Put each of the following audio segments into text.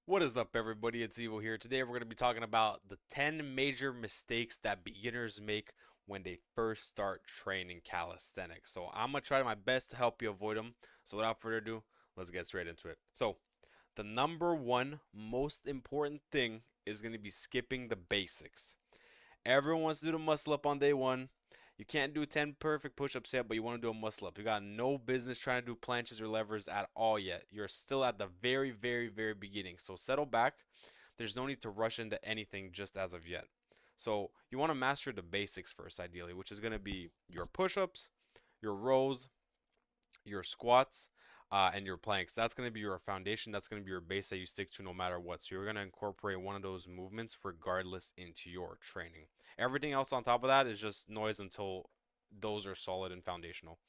What is up, everybody? It's Evo here. Today, we're going to be talking about the 10 major mistakes that beginners make when they first start training calisthenics. So, I'm going to try my best to help you avoid them. So, without further ado, let's get straight into it. So, the number one most important thing is going to be skipping the basics. Everyone wants to do the muscle up on day one. You can't do 10 perfect push-ups yet, but you want to do a muscle up. You got no business trying to do planches or levers at all yet. You're still at the very, very, very beginning. So settle back. There's no need to rush into anything just as of yet. So you want to master the basics first, ideally, which is going to be your push-ups, your rows, your squats, and your planks. That's going to be your foundation. That's going to be your base that you stick to no matter what. So you're going to incorporate one of those movements regardless into your training. Everything else on top of that is just noise until those are solid and foundational.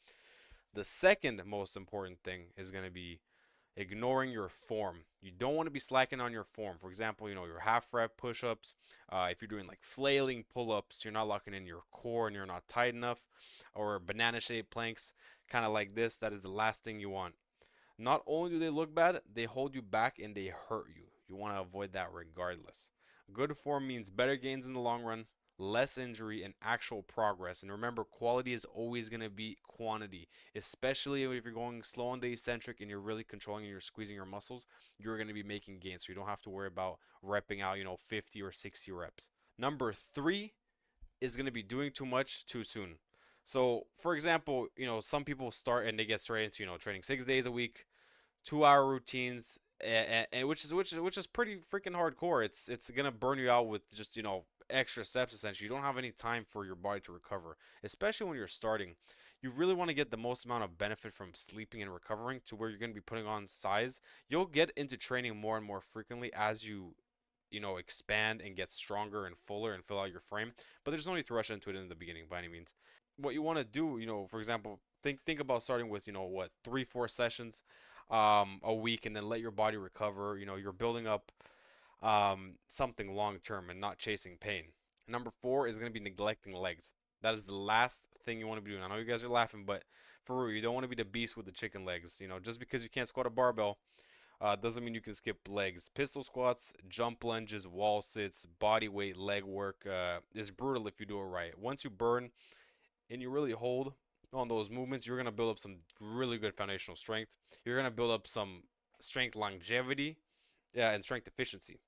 The second most important thing is going to be ignoring your form. You don't want to be slacking on your form. For example, your half rep push-ups. If you're doing like flailing pull-ups, you're not locking in your core and you're not tight enough. Or banana-shaped planks, kind of like this. That is the last thing you want. Not only do they look bad, they hold you back and they hurt you. You want to avoid that regardless. Good form means better gains in the long run, less injury, and actual progress. And remember, quality is always going to beat quantity, especially if you're going slow and eccentric and you're really controlling and you're squeezing your muscles. You're going to be making gains, so you don't have to worry about repping out, 50 or 60 reps. Number three is going to be doing too much too soon. So, for example, some people start and they get straight into, training 6 days a week, 2 hour routines, and which is pretty freaking hardcore. It's gonna burn you out with just extra steps. Essentially, you don't have any time for your body to recover, especially when you're starting. You really want to get the most amount of benefit from sleeping and recovering to where you're going to be putting on size. You'll get into training more and more frequently as you expand and get stronger and fuller and fill out your frame. But there's no need to rush into it in the beginning by any means. What you want to do, for example, think about starting with, what, 3, 4 sessions a week, and then let your body recover. You're building up something long term and not chasing pain. Number four is going to be neglecting legs. That is the last thing you want to be doing. I know you guys are laughing, but for real, you don't want to be the beast with the chicken legs. Just because you can't squat a barbell doesn't mean you can skip legs. Pistol squats, jump lunges, wall sits, body weight, leg work is brutal if you do it right. Once you burn and you really hold on those movements, you're going to build up some really good foundational strength. You're going to build up some strength longevity, yeah, and strength efficiency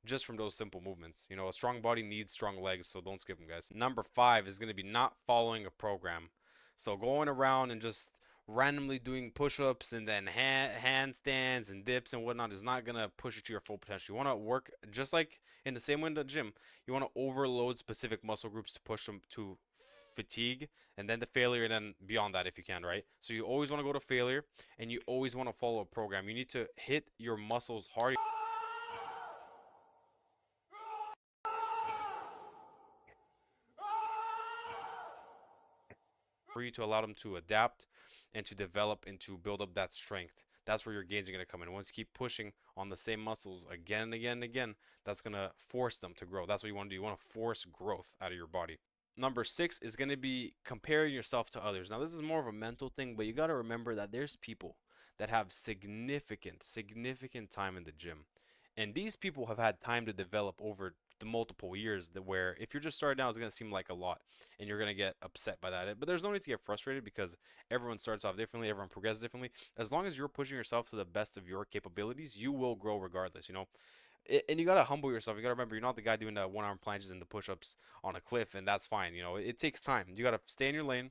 just from those simple movements. A strong body needs strong legs, so don't skip them, guys. Number five is going to be not following a program. So going around and just randomly doing push-ups and then handstands and dips and whatnot is not gonna push you to your full potential. You want to work just like in the same way in the gym. You want to overload specific muscle groups to push them to fatigue and then to failure and then beyond that if you can, right? So you always want to go to failure and you always want to follow a program. You need to hit your muscles hard for you to allow them to adapt and to develop and to build up that strength. That's where your gains are going to come in. Once you keep pushing on the same muscles again and again and again, that's going to force them to grow. That's what you want to do. You want to force growth out of your body. Number six is going to be comparing yourself to others. Now, this is more of a mental thing, but you got to remember that there's people that have significant, significant time in the gym. And these people have had time to develop over the multiple years that where if you're just starting out, it's going to seem like a lot and you're going to get upset by that. But there's no need to get frustrated because everyone starts off differently, everyone progresses differently. As long as you're pushing yourself to the best of your capabilities, you will grow regardless. And you gotta humble yourself. You gotta remember you're not the guy doing the one arm planches and the push ups on a cliff, and that's fine. It takes time. You gotta stay in your lane.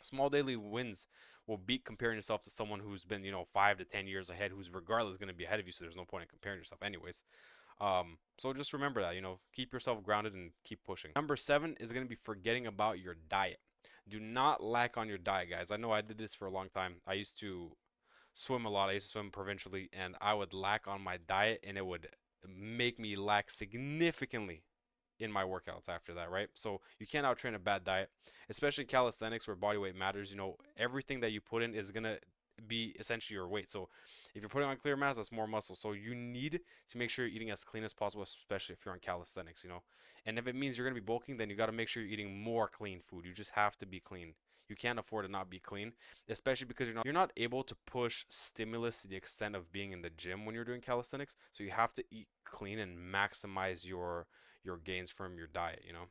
Small daily wins will beat comparing yourself to someone who's been 5 to 10 years ahead, who's regardless going to be ahead of you. So there's no point in comparing yourself, anyways. So just remember that. Keep yourself grounded and keep pushing. Number seven is going to be forgetting about your diet. Do not lack on your diet, guys. I know I did this for a long time. I used to swim a lot. I used to swim provincially, and I would lack on my diet, and it would make me lack significantly in my workouts after that, right? So you can't outtrain a bad diet, especially calisthenics where body weight matters. Everything that you put in is gonna be essentially your weight. So if you're putting on clear mass, that's more muscle. So you need to make sure you're eating as clean as possible, especially if you're on calisthenics. And if it means you're gonna be bulking, then you got to make sure you're eating more clean food. You just have to be clean. you can't afford to not be clean, especially because you're not able to push stimulus to the extent of being in the gym when you're doing calisthenics. So you have to eat clean and maximize your gains from your diet, you know.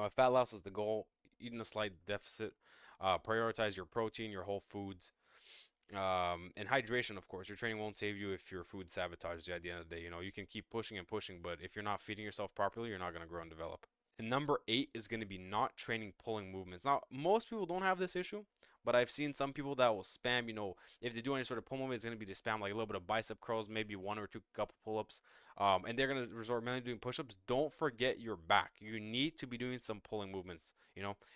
If fat loss is the goal, eating a slight deficit, prioritize your protein, your whole foods, and hydration, of course. Your training won't save you if your food sabotages you at the end of the day. You can keep pushing and pushing, but if you're not feeding yourself properly, you're not going to grow and develop. And number 8 is going to be not training pulling movements. Now, most people don't have this issue, but I've seen some people that will spam, if they do any sort of pull movement, it's going to be to spam like a little bit of bicep curls, maybe one or two couple pull-ups, and they're going to resort mainly doing push-ups. Don't forget your back. You need to be doing some pulling movements,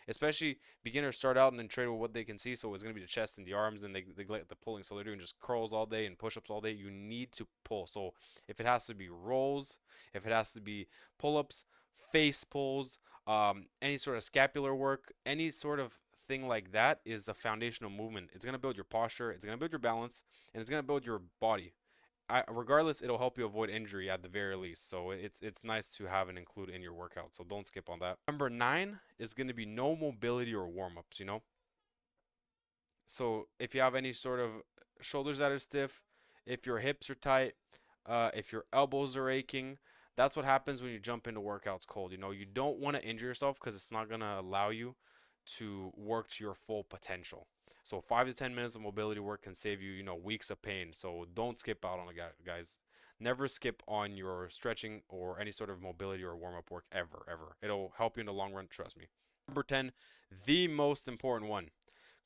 especially beginners start out and then trade with what they can see, so it's going to be the chest and the arms, and they neglect the pulling, so they're doing just curls all day and push-ups all day. You need to pull. So if it has to be rolls, if it has to be pull-ups, face pulls, any sort of scapular work, any sort of thing like that is a foundational movement. It's going to build your posture, it's going to build your balance, and it's going to build your body. Regardless, it'll help you avoid injury at the very least. So it's nice to have and include in your workout. So don't skip on that. Number 9 is going to be no mobility or warm-ups, So if you have any sort of shoulders that are stiff, if your hips are tight, if your elbows are aching, that's what happens when you jump into workouts cold. You don't want to injure yourself because it's not going to allow you to work to your full potential. So 5 to 10 minutes of mobility work can save you, weeks of pain. So don't skip out on it, guys. Never skip on your stretching or any sort of mobility or warm-up work ever, ever. It'll help you in the long run, trust me. Number 10, the most important one,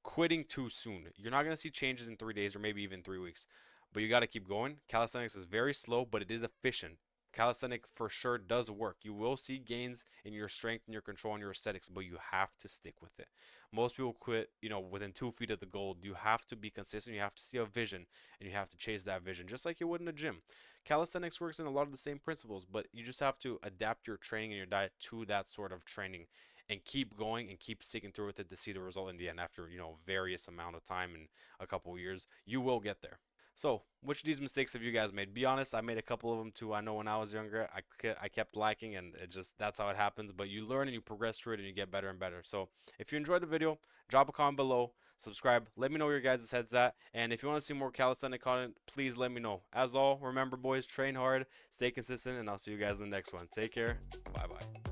quitting too soon. You're not going to see changes in 3 days or maybe even 3 weeks, but you got to keep going. Calisthenics is very slow, but it is efficient. Calisthenic for sure does work. You will see gains in your strength and your control and your aesthetics, but you have to stick with it. Most people quit, within 2 feet of the goal. You have to be consistent. You have to see a vision, and you have to chase that vision, just like you would in a gym. Calisthenics works in a lot of the same principles, but you just have to adapt your training and your diet to that sort of training, and keep going and keep sticking through with it to see the result in the end. After various amount of time and a couple years, you will get there. So, which of these mistakes have you guys made? Be honest, I made a couple of them too. I know when I was younger, I kept lacking, and that's how it happens. But you learn and you progress through it, and you get better and better. So, if you enjoyed the video, drop a comment below, subscribe, let me know where your guys' heads at, and if you want to see more calisthenic content, please let me know. As all, remember, boys, train hard, stay consistent, and I'll see you guys in the next one. Take care. Bye bye.